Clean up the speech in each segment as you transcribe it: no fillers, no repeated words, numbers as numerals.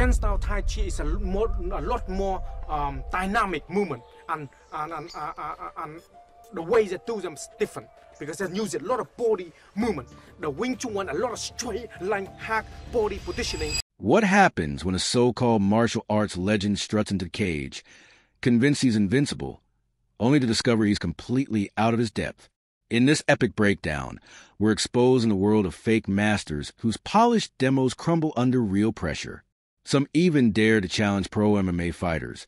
Chen style Tai Chi is a lot more dynamic movement, and the way they do them is different because they use a lot of body movement. The Wing Chun one, a lot of straight line, hack body positioning. What happens when a so-called martial arts legend struts into the cage, convinced he's invincible, only to discover he's completely out of his depth? In this epic breakdown, we're exposing the world of fake masters whose polished demos crumble under real pressure. Some even dare to challenge pro MMA fighters,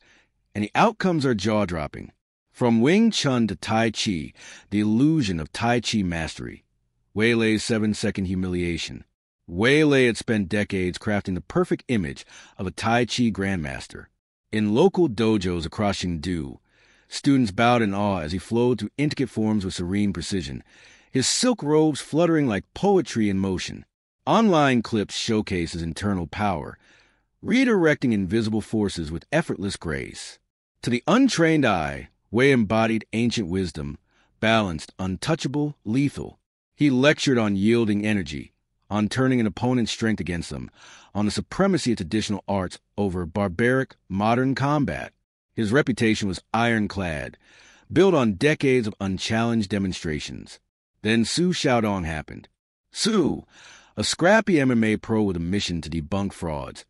and the outcomes are jaw-dropping. From Wing Chun to Tai Chi, the illusion of Tai Chi mastery. Weilei's 7-second humiliation. Weilei had spent decades crafting the perfect image of a Tai Chi grandmaster. In local dojos across Chengdu, students bowed in awe as he flowed through intricate forms with serene precision, his silk robes fluttering like poetry in motion. Online clips showcase his internal power, redirecting invisible forces with effortless grace. To the untrained eye, Wei embodied ancient wisdom, balanced, untouchable, lethal. He lectured on yielding energy, on turning an opponent's strength against them, on the supremacy of traditional arts over barbaric, modern combat. His reputation was ironclad, built on decades of unchallenged demonstrations. Then Su Xiaodong happened. Su, a scrappy MMA pro with a mission to debunk frauds,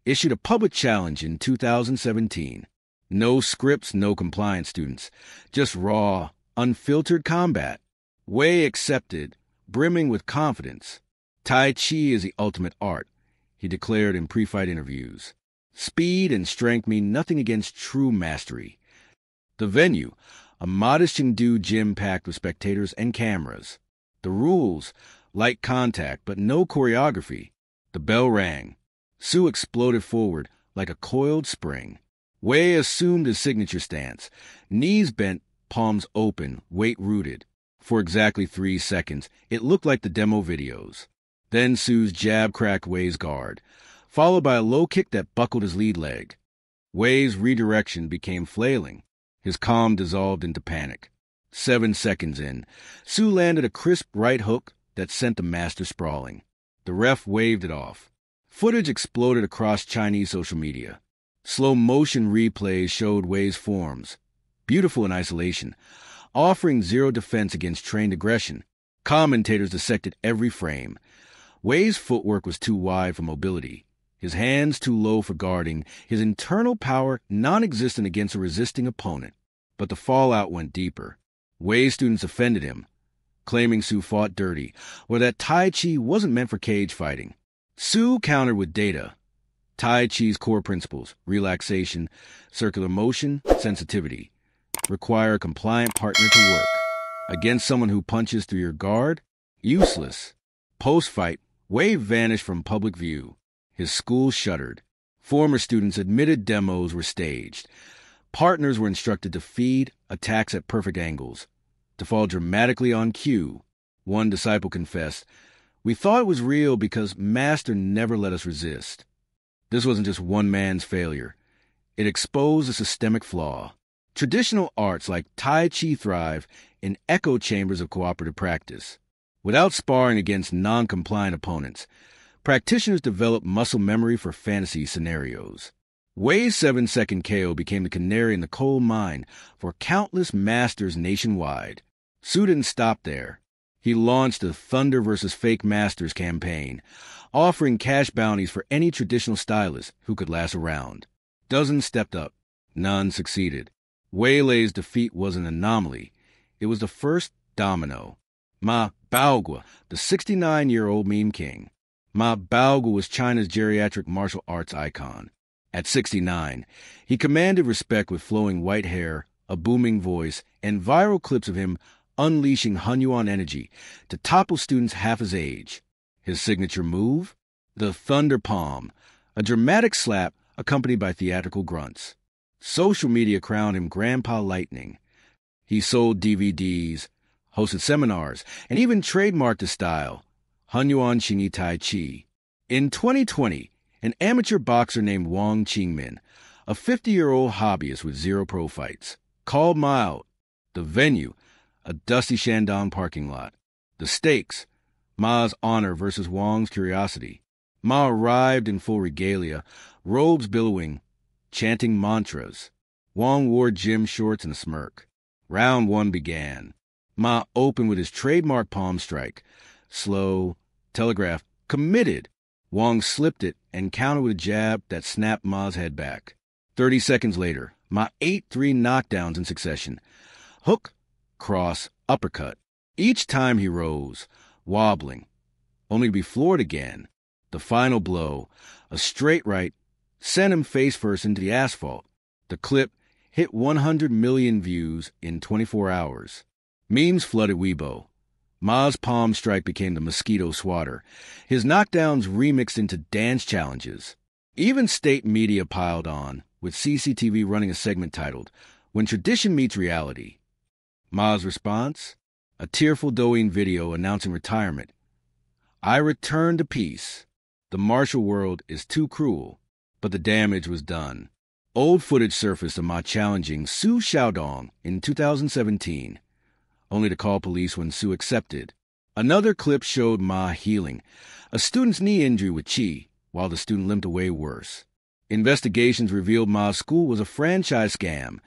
issued a public challenge in 2017. No scripts, no compliance, students. Just raw, unfiltered combat. Wei accepted, brimming with confidence. Tai Chi is the ultimate art, he declared in pre-fight interviews. Speed and strength mean nothing against true mastery. The venue, a modest Chengdu gym packed with spectators and cameras. The rules, light contact but no choreography. The bell rang. Su exploded forward like a coiled spring. Wei assumed his signature stance, knees bent, palms open, weight rooted. For exactly 3 seconds, it looked like the demo videos. Then Su's jab cracked Wei's guard, followed by a low kick that buckled his lead leg. Wei's redirection became flailing. His calm dissolved into panic. 7 seconds in, Su landed a crisp right hook that sent the master sprawling. The ref waved it off. Footage exploded across Chinese social media. Slow-motion replays showed Wei's forms, beautiful in isolation, offering zero defense against trained aggression. Commentators dissected every frame. Wei's footwork was too wide for mobility, his hands too low for guarding, his internal power non-existent against a resisting opponent. But the fallout went deeper. Wei students offended him, claiming Su fought dirty, or that Tai Chi wasn't meant for cage fighting. Su countered with data. Tai Chi's core principles, relaxation, circular motion, sensitivity, require a compliant partner to work. Against someone who punches through your guard? Useless. Post-fight, Wei vanished from public view. His school shuttered. Former students admitted demos were staged. Partners were instructed to feed attacks at perfect angles, to fall dramatically on cue. One disciple confessed, "We thought it was real because Master never let us resist." This wasn't just one man's failure. It exposed a systemic flaw. Traditional arts like Tai Chi thrive in echo chambers of cooperative practice. Without sparring against non-compliant opponents, practitioners develop muscle memory for fantasy scenarios. Wei's 7-second KO became the canary in the coal mine for countless masters nationwide. Su didn't stop there. He launched the Thunder vs. Fake Masters campaign, offering cash bounties for any traditional stylist who could last a round. Dozens stepped up. None succeeded. Weilei's defeat was an anomaly. It was the first domino. Ma Baoguo, the 69-year-old meme king. Ma Baoguo was China's geriatric martial arts icon. At 69, he commanded respect with flowing white hair, a booming voice, and viral clips of him unleashing Hunyuan energy to topple students half his age. His signature move? The Thunder Palm, a dramatic slap accompanied by theatrical grunts. Social media crowned him Grandpa Lightning. He sold DVDs, hosted seminars, and even trademarked his style, Hunyuan Qingyi Tai Chi. In 2020, an amateur boxer named Wang Qingmin, a 50-year-old hobbyist with 0 pro fights, called Ma out. The venue, a dusty Shandong parking lot. The stakes, Ma's honor versus Wang's curiosity. Ma arrived in full regalia, robes billowing, chanting mantras. Wong wore gym shorts and a smirk. Round 1 began. Ma opened with his trademark palm strike. Slow, telegraphed, committed. Wong slipped it and countered with a jab that snapped Ma's head back. 30 seconds later, Ma ate 3 knockdowns in succession. Hook, cross, uppercut. Each time he rose, wobbling, only to be floored again. The final blow, a straight right, sent him face first into the asphalt. The clip hit 100 million views in 24 hours. Memes flooded Weibo. Ma's palm strike became the mosquito swatter. His knockdowns remixed into dance challenges. Even state media piled on, with CCTV running a segment titled, "When Tradition Meets Reality." Ma's response? A tearful Douyin video announcing retirement. "I return to peace. The martial world is too cruel." But the damage was done. Old footage surfaced of Ma challenging Su Xiaodong in 2017, only to call police when Su accepted. Another clip showed Ma healing a student's knee injury with Chi, while the student limped away worse. Investigations revealed Ma's school was a franchise scam.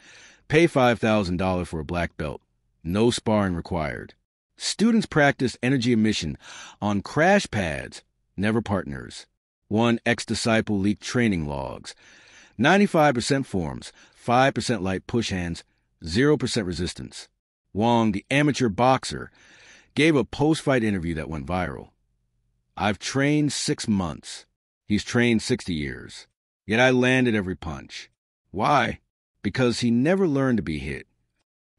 Pay $5,000 for a black belt. No sparring required. Students practiced energy emission on crash pads, never partners. One ex-disciple leaked training logs. 95% forms, 5% light push hands, 0% resistance. Wong, the amateur boxer, gave a post-fight interview that went viral. "I've trained 6 months. He's trained 60 years. Yet I landed every punch. Why? Because he never learned to be hit."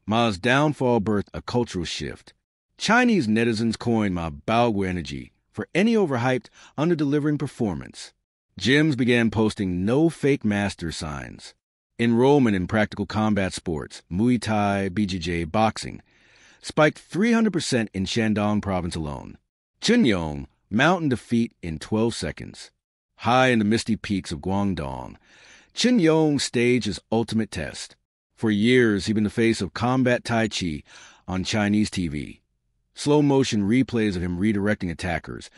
Ma's downfall birthed a cultural shift. Chinese netizens coined Ma Baogu energy for any overhyped, under-delivering performance. Gyms began posting no fake master signs. Enrollment in practical combat sports, Muay Thai, BJJ, boxing, spiked 300% in Shandong province alone. Chunyong, mountain defeat in 12 seconds. High in the misty peaks of Guangdong, Chunyong staged his ultimate test. For years, he'd been the face of combat Tai Chi on Chinese TV. Slow-motion replays of him redirecting attackers,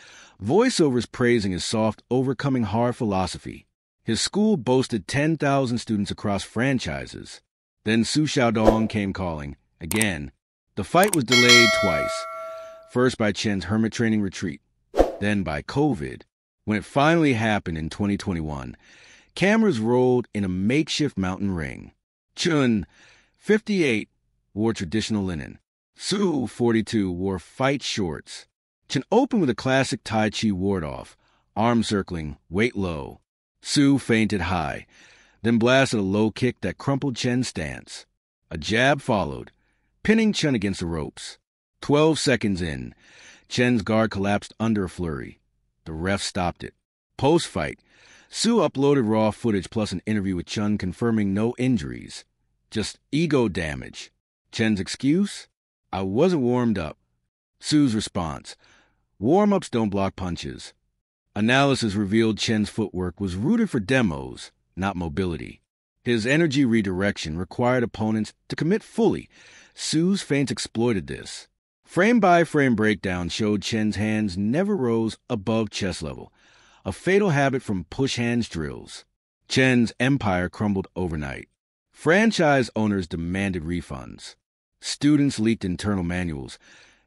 voiceovers praising his soft, overcoming hard philosophy. His school boasted 10,000 students across franchises. Then Su Xiaodong came calling, again. The fight was delayed twice, first by Chen's hermit training retreat, then by COVID. When it finally happened in 2021, cameras rolled in a makeshift mountain ring. Chun, 58, wore traditional linen. Su, 42, wore fight shorts. Chen opened with a classic Tai Chi ward-off, arm circling, weight low. Su feinted high, then blasted a low kick that crumpled Chen's stance. A jab followed, pinning Chen against the ropes. 12 seconds in, Chen's guard collapsed under a flurry. The ref stopped it. Post-fight, Su uploaded raw footage plus an interview with Chun confirming no injuries, just ego damage. Chen's excuse? "I wasn't warmed up." Su's response: "Warm-ups don't block punches." Analysis revealed Chen's footwork was rooted for demos, not mobility. His energy redirection required opponents to commit fully. Su's feints exploited this. Frame-by-frame breakdown showed Chen's hands never rose above chest level, a fatal habit from push hands drills. Chen's empire crumbled overnight. Franchise owners demanded refunds. Students leaked internal manuals.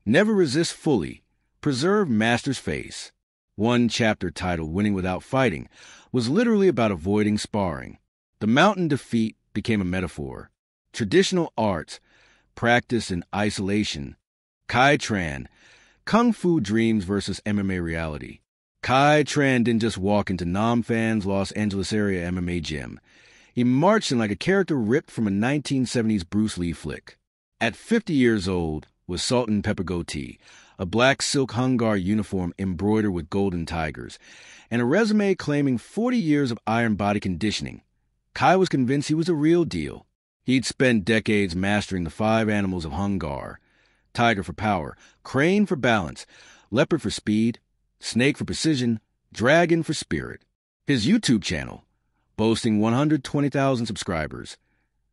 Never resist fully. Preserve master's face. One chapter titled "Winning Without Fighting" was literally about avoiding sparring. The mountain defeat became a metaphor. Traditional arts, practice in isolation. Kai Tran, Kung Fu dreams versus MMA reality. Kai Tran didn't just walk into Nam Phan's Los Angeles area MMA gym. He marched in like a character ripped from a 1970s Bruce Lee flick. At 50 years old, with salt and pepper goatee, a black silk hungar uniform embroidered with golden tigers, and a resume claiming 40 years of iron body conditioning, Kai was convinced he was the real deal. He'd spent decades mastering the 5 animals of hungar: tiger for power, crane for balance, leopard for speed, snake for precision, dragon for spirit. His YouTube channel, boasting 120,000 subscribers,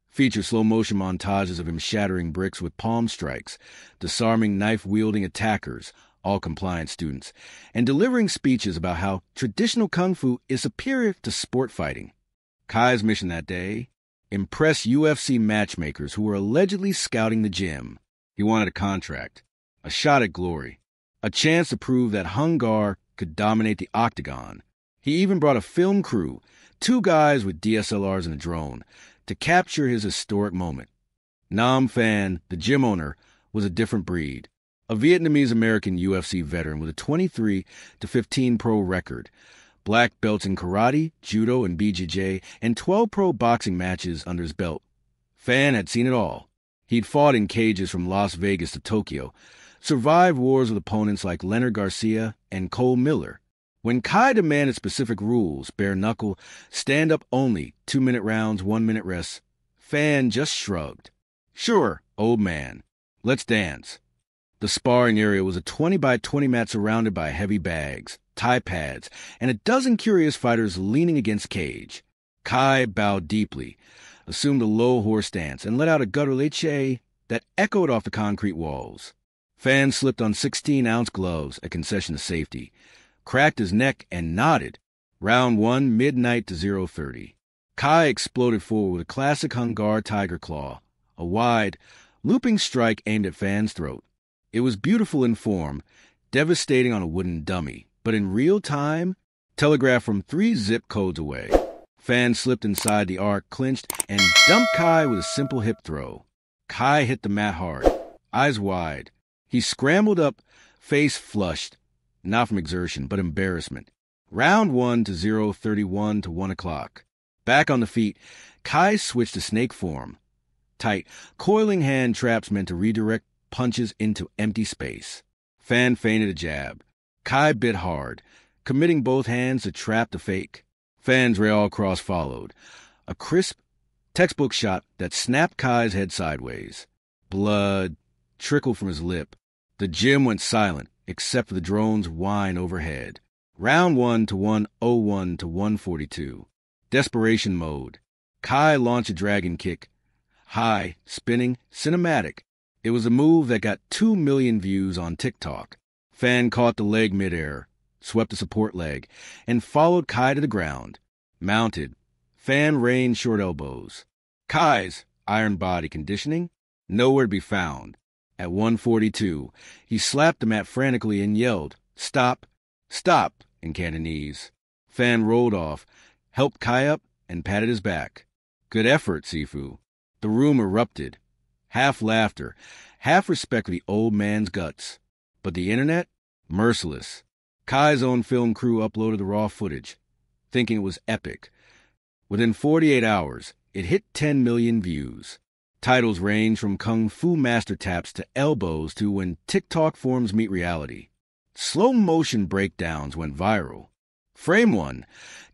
features slow-motion montages of him shattering bricks with palm strikes, disarming knife-wielding attackers, all compliant students, and delivering speeches about how traditional kung fu is superior to sport fighting. Kai's mission that day: impress UFC matchmakers who were allegedly scouting the gym. He wanted a contract, a shot at glory, a chance to prove that Hung Gar could dominate the octagon. He even brought a film crew, 2 guys with DSLRs and a drone, to capture his historic moment. Nam Phan, the gym owner, was a different breed. A Vietnamese-American UFC veteran with a 23-15 pro record, black belts in karate, judo, and BJJ, and 12 pro boxing matches under his belt. Phan had seen it all. He'd fought in cages from Las Vegas to Tokyo, survived wars with opponents like Leonard Garcia and Cole Miller. When Kai demanded specific rules, bare knuckle, stand up only, 2-minute rounds, 1-minute rests, Phan just shrugged. Sure, old man. Let's dance. The sparring area was a 20-by-20 mat surrounded by heavy bags, Thai pads, and a dozen curious fighters leaning against cage. Kai bowed deeply, assumed a low horse stance, and let out a guttural leche that echoed off the concrete walls. Phan slipped on 16-ounce gloves, a concession of safety, cracked his neck, and nodded. Round 1, midnight to 0:30. Kai exploded forward with a classic Hung Gar tiger claw, a wide, looping strike aimed at Phan's throat. It was beautiful in form, devastating on a wooden dummy, but in real time, telegraphed from 3 zip codes away. Phan slipped inside the arc, clinched, and dumped Kai with a simple hip throw. Kai hit the mat hard, eyes wide. He scrambled up, face flushed, not from exertion, but embarrassment. Round 1 to 0:31 to 1 o'clock. Back on the feet, Kai switched to snake form. Tight, coiling hand traps meant to redirect punches into empty space. Phan feinted a jab. Kai bit hard, committing both hands to trap the fake. Phan's rail cross followed, a crisp, textbook shot that snapped Kai's head sideways. Blood trickled from his lip. The gym went silent, except for the drone's whine overhead. Round 1 to 1:01 to 1:42. Desperation mode. Kai launched a dragon kick. High, spinning, cinematic. It was a move that got 2 million views on TikTok. Phan caught the leg midair, swept the support leg, and followed Kai to the ground. Mounted, Phan rained short elbows. Kai's iron body conditioning? Nowhere to be found. At 1:42, he slapped the mat frantically and yelled, "Stop! Stop!" in Cantonese. Phan rolled off, helped Kai up, and patted his back. Good effort, Sifu. The room erupted. Half laughter, half respect for the old man's guts. But the internet? Merciless. Kai's own film crew uploaded the raw footage, thinking it was epic. Within 48 hours, it hit 10 million views. Titles range from Kung Fu master taps to elbows to When TikTok Forms Meet Reality. Slow-motion breakdowns went viral. Frame 1,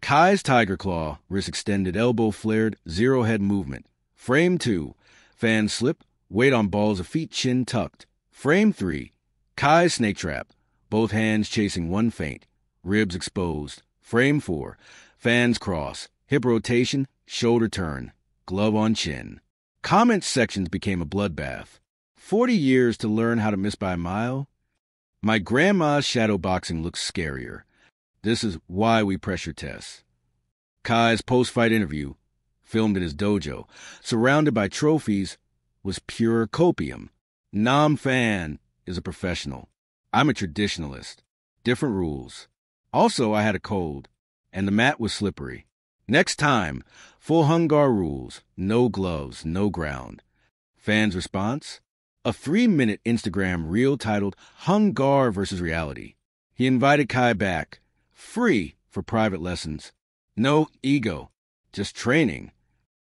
Kai's tiger claw, wrist extended, elbow flared, zero head movement. Frame 2, Phan slip, weight on balls of feet, chin tucked. Frame 3, Kai's snake trap, both hands chasing one feint, ribs exposed. Frame 4, Phan's cross, hip rotation, shoulder turn, glove on chin. Comment sections became a bloodbath. 40 years to learn how to miss by a mile? My grandma's shadow boxing looks scarier. This is why we pressure test. Kai's post-fight interview, filmed in his dojo, surrounded by trophies, was pure copium. Nam Phan is a professional. I'm a traditionalist. Different rules. Also, I had a cold, and the mat was slippery. Next time, full Hung Gar rules, no gloves, no ground. Phan's response? A 3-minute Instagram reel titled Hung Gar vs. Reality. He invited Kai back, free for private lessons. No ego, just training.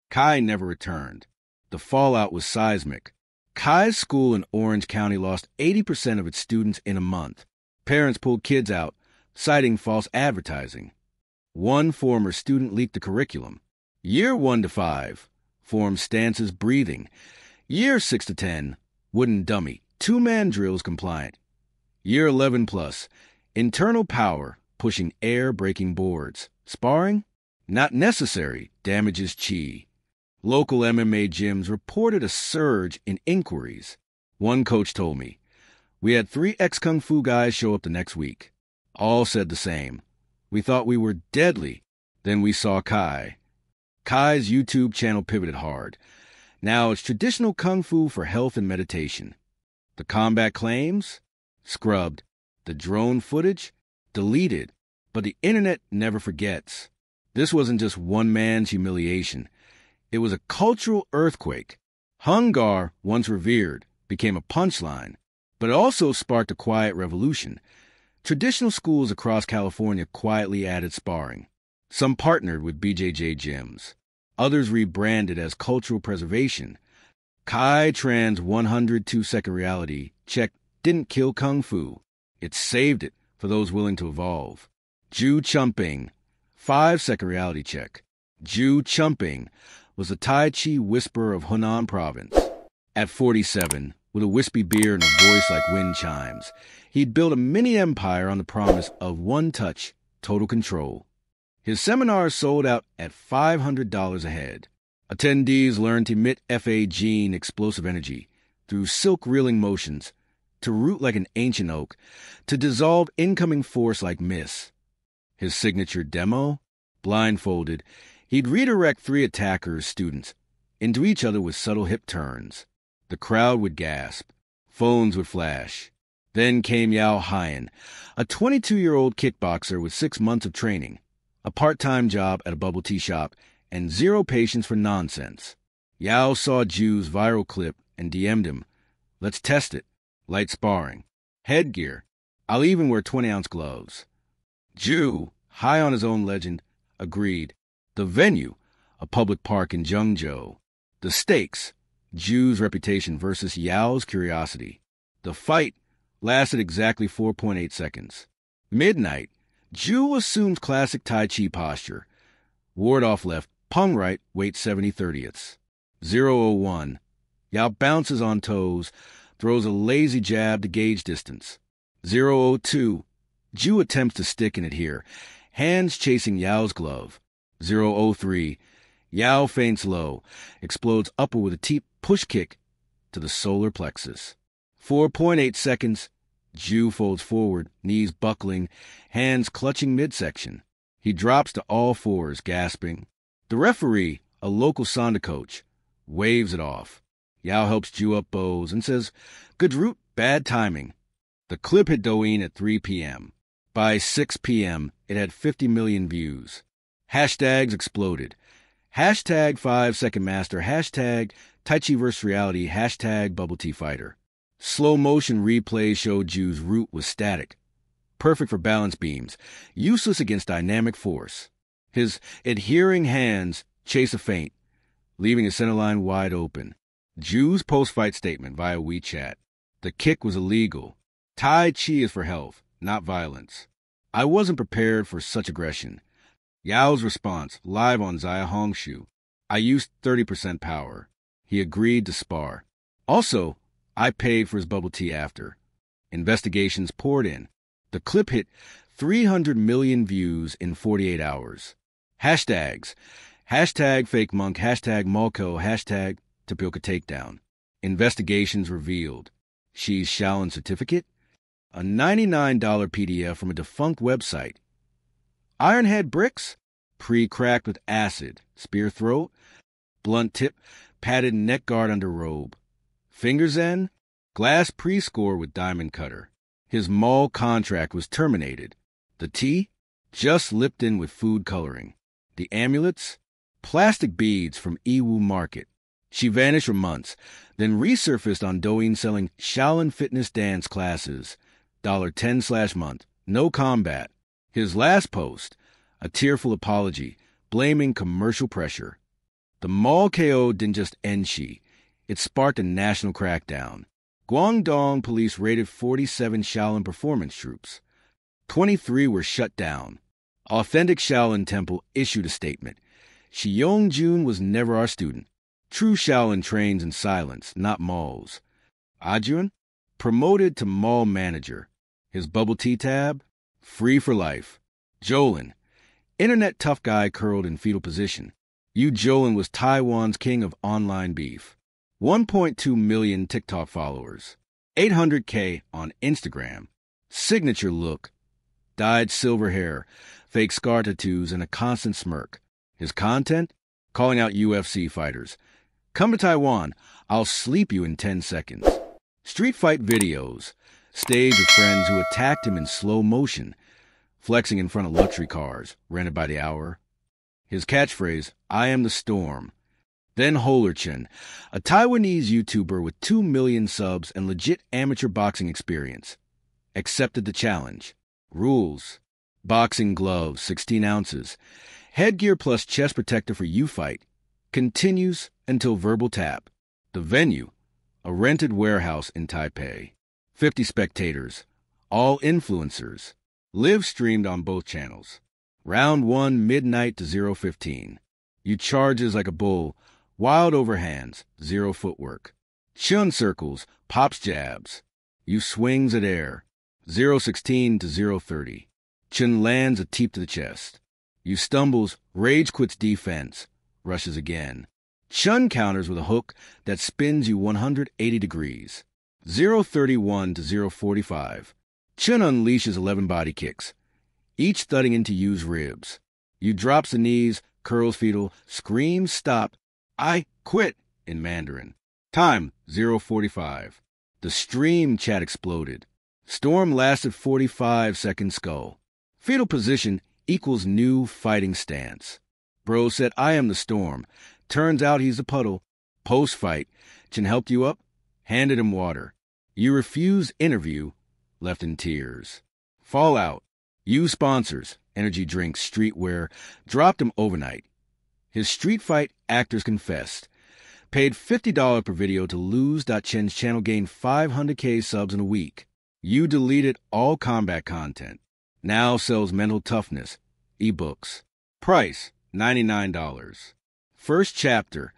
Kai never returned. The fallout was seismic. Kai's school in Orange County lost 80% of its students in a month. Parents pulled kids out, citing false advertising. One former student leaked the curriculum. Year 1 to 5, form stances breathing. Year 6 to 10, wooden dummy, 2-man drills compliant. Year 11 plus, internal power, pushing air, breaking boards. Sparring? Not necessary, damages chi. Local MMA gyms reported a surge in inquiries. One coach told me, We had 3 ex-Kung Fu guys show up the next week. All said the same. We thought we were deadly. Then we saw Kai. Kai's YouTube channel pivoted hard. Now it's traditional Kung Fu for health and meditation. The combat claims? Scrubbed. The drone footage? Deleted. But the internet never forgets. This wasn't just one man's humiliation. It was a cultural earthquake. Hung Gar, once revered, became a punchline, but it also sparked a quiet revolution. Traditional schools across California quietly added sparring. Some partnered with BJJ gyms. Others rebranded as cultural preservation. Kai Tran's 102-second reality check didn't kill Kung Fu. It saved it for those willing to evolve. Ju Chumping, 5-second reality check. Ju Chumping was the Tai Chi whisperer of Hunan province. At 47, with a wispy beard and a voice like wind chimes, he'd built a mini-empire on the promise of one touch, total control. His seminars sold out at $500 a head. Attendees learned to emit Fa gene explosive energy through silk-reeling motions, to root like an ancient oak, to dissolve incoming force like mist. His signature demo? Blindfolded, he'd redirect 3 attackers, students, into each other with subtle hip turns. The crowd would gasp. Phones would flash. Then came Yao Hyan, a 22-year-old kickboxer with 6 months of training, a part-time job at a bubble tea shop, and 0 patience for nonsense. Yao saw Ju's viral clip and DM'd him. Let's test it. Light sparring. Headgear. I'll even wear 20-ounce gloves. Ju, high on his own legend, agreed. The venue, a public park in Zhengzhou. The stakes, Ju's reputation versus Yao's curiosity. The fight lasted exactly 4.8 seconds. Midnight, Ju assumes classic Tai Chi posture. Ward off left, Pung right, weight 70/30ths. 0:01. Yao bounces on toes, throws a lazy jab to gauge distance. 0:02. Ju attempts to stick and adhere, hands chasing Yao's glove. 0:03. Yao feints low, explodes upward with a deep push kick to the solar plexus. 4.8 seconds. Ju folds forward, knees buckling, hands clutching midsection. He drops to all fours, gasping. The referee, a local Sanda coach, waves it off. Yao helps Ju up bows and says, "Good route, bad timing." The clip hit Douyin at 3 p.m. By 6 p.m., it had 50 million views. Hashtags exploded. Hashtag 5-second master, hashtag Tai Chi vs. reality, hashtag bubble tea fighter. Slow motion replays showed Ju's route was static, perfect for balance beams, useless against dynamic force. His adhering hands chase a feint, leaving his center line wide open. Ju's post-fight statement via WeChat. The kick was illegal. Tai Chi is for health, not violence. I wasn't prepared for such aggression. Yao's response, live on Zaya Hongshu. I used 30% power. He agreed to spar. Also, I paid for his bubble tea after. Investigations poured in. The clip hit 300 million views in 48 hours. Hashtags. Hashtag fake monk, hashtag Malco, hashtag tapioca takedown. Investigations revealed. She's Shaolin certificate? A $99 PDF from a defunct website. Ironhead bricks? Pre-cracked with acid. Spear throat? Blunt tip, padded neck guard under robe. Fingers end? Glass pre-score with diamond cutter. His mall contract was terminated. The tea? Just lipped in with food coloring. The amulets? Plastic beads from Iwu Market. She vanished for months, then resurfaced on Douyin selling Shaolin fitness dance classes. $10/month. No combat. His last post, a tearful apology, blaming commercial pressure. The mall KO didn't just end she. It sparked a national crackdown. Guangdong police raided 47 Shaolin performance troops. 23 were shut down. Authentic Shaolin Temple issued a statement. Shi Yongjun was never our student. True Shaolin trains in silence, not malls. Ajun, promoted to mall manager. His bubble tea tab, free for life. Jolin, internet tough guy curled in fetal position. Yu Jolin was Taiwan's king of online beef. 1.2 million TikTok followers. 800K on Instagram. Signature look. Dyed silver hair, fake scar tattoos, and a constant smirk. His content? Calling out UFC fighters. Come to Taiwan, I'll sleep you in 10 seconds. Street fight videos. Staged with friends who attacked him in slow motion. Flexing in front of luxury cars, rented by the hour. His catchphrase, I am the storm. Then Holerchin, a Taiwanese YouTuber with 2 million subs and legit amateur boxing experience. Accepted the challenge. Rules. Boxing gloves, 16 ounces. Headgear plus chest protector for you fight. Continues until verbal tap. The venue, a rented warehouse in Taipei. 50 spectators, all influencers. Live streamed on both channels. Round 1, midnight to 0:15. You charges like a bull, wild overhands, zero footwork. Chun circles, pops jabs. You swings at air, 0:16 to 0:30. Chun lands a teep to the chest. You stumbles, rage quits defense, rushes again. Chun counters with a hook that spins you 180 degrees. 0:31 to 0:45. Chun unleashes 11 body kicks, each thudding into Yu's ribs. Yu drops the knees, curls fetal, screams stop, I quit in Mandarin. Time 0:45. The stream chat exploded. Storm lasted 45 seconds skull. Fetal position equals new fighting stance. Bro said, I am the storm. Turns out he's the puddle. Post-fight, Chin helped you up, handed him water. You refused interview, left in tears. Fallout. You sponsors, energy drinks, streetwear, dropped him overnight. His street fight actors confessed. Paid $50 per video to lose. Chen's channel gained 500K subs in a week. You deleted all combat content. Now sells mental toughness, ebooks. Price, $99. First chapter,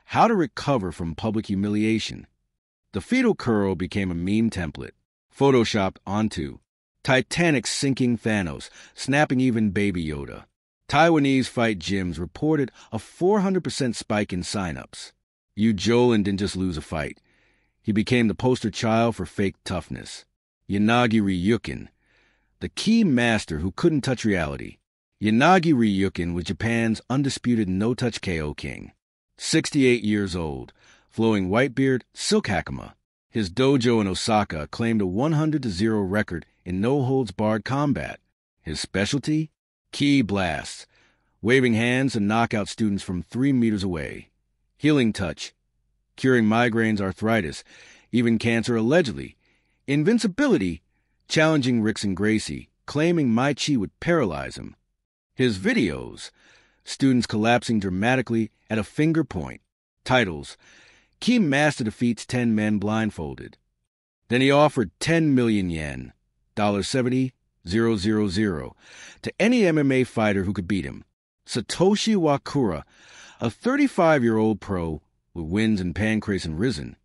how to recover from public humiliation. The fetal curl became a meme template, photoshopped onto. Titanic sinking Thanos, snapping even Baby Yoda. Taiwanese fight gyms reported a 400% spike in signups. Yu Jolin didn't just lose a fight. He became the poster child for fake toughness. Yanagi Ryukin, the key master who couldn't touch reality. Yanagi Ryukin was Japan's undisputed no-touch KO king. 68 years old, flowing white beard, silk hakama. His dojo in Osaka claimed a 100-0 record in no-holds-barred combat. His specialty? Ki blasts, waving hands to knock out students from 3 meters away. Healing touch, curing migraines, arthritis, even cancer allegedly. Invincibility, challenging Rickson Gracie, claiming Mai Chi would paralyze him. His videos, students collapsing dramatically at a finger point. Titles, Ki Master defeats 10 men blindfolded. Then he offered 10 million yen, $70,000, to any MMA fighter who could beat him. Satoshi Wakura, a 35-year-old pro with wins in Pancrase and Risen,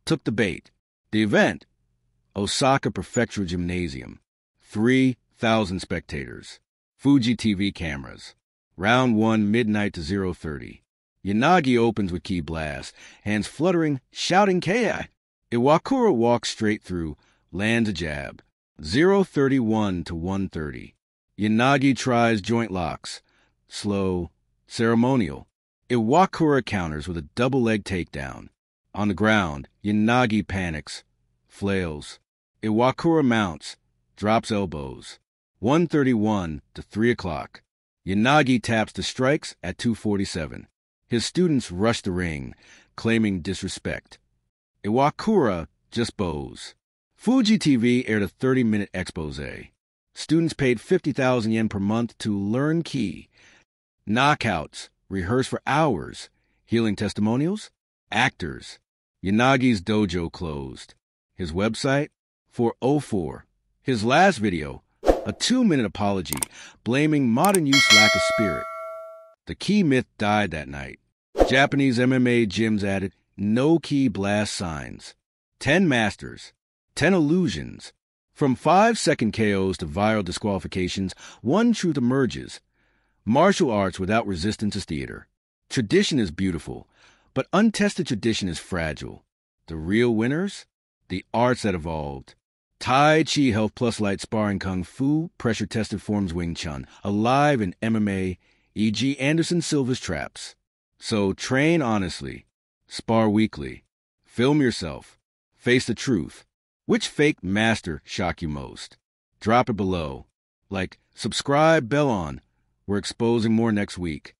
took the bait. The event, Osaka Prefectural Gymnasium, 3,000 spectators. Fuji TV cameras. Round 1, midnight to 0:30. Yanagi opens with Ki blast, hands fluttering, shouting Ki. Iwakura walks straight through, lands a jab. 0:31 to 1:30. Yanagi tries joint locks. Slow, ceremonial. Iwakura counters with a double-leg takedown. On the ground, Yanagi panics, flails. Iwakura mounts, drops elbows. 1:31 to 3 o'clock. Yanagi taps the strikes at 2:47. His students rush the ring, claiming disrespect. Iwakura just bows. Fuji TV aired a 30-minute expose. Students paid 50,000 yen per month to learn Ki. Knockouts, rehearse for hours. Healing testimonials? Actors. Yanagi's dojo closed. His website? 404. His last video, a 2-minute apology, blaming modern youth's lack of spirit. The Ki myth died that night. Japanese MMA gyms added no Ki blast signs. 10 masters. 10 illusions. From 5-second KOs to viral disqualifications, one truth emerges. Martial arts without resistance is theater. Tradition is beautiful, but untested tradition is fragile. The real winners? the arts that evolved. Tai Chi Health Plus Light Sparring Kung Fu, pressure-tested forms Wing Chun, alive in MMA, e.g. Anderson Silva's traps. So train honestly, spar weekly, film yourself, face the truth. Which fake master shock you most? Drop it below. Like, subscribe, bell on. We're exposing more next week.